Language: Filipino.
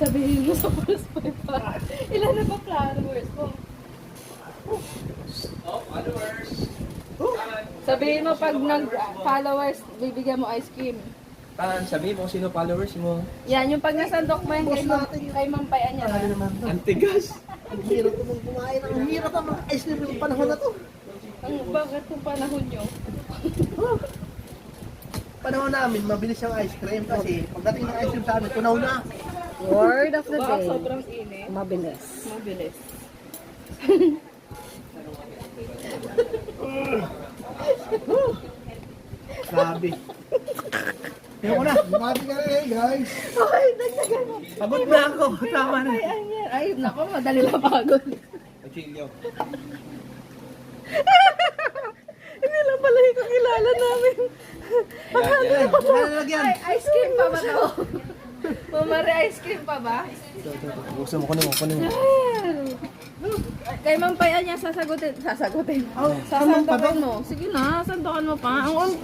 Sabihin mo sa first five pa. Ilan na ba followers mo? Oh, followers. Sabihin mo pag nag-followers, bibigyan mo ice cream. Sabihin mo kung sino followers mo. Yan, yung pag nasandok mo yan kay Mampayan niya. Antigas. Ang hirap naman kumain. Ang hirap naman ice cream yung panahon na to. Bakit kung panahon nyo? Panahon namin, mabilis yung ice cream kasi pagdating ng ice cream sa amin, tunaw na. Word of the Baka day. sobrang init. Mabilis. Mabilis. Grabe. Ayun ko na. Grabe ka na eh, guys. Okay, dagdagan mo. Pagod na ako. Tama na. Ay, nako, madali lang pagod. Achilio. Hindi lang pala yung kakilala namin. Lalagyan. Ay, ice cream pa ba to? Mamari, ice cream pa ba? Gusto mo, kunin mo. Kay Mampayan niya sasagutin. Oh, Sasandokan mo. Sige na, sandokan mo pa. Ang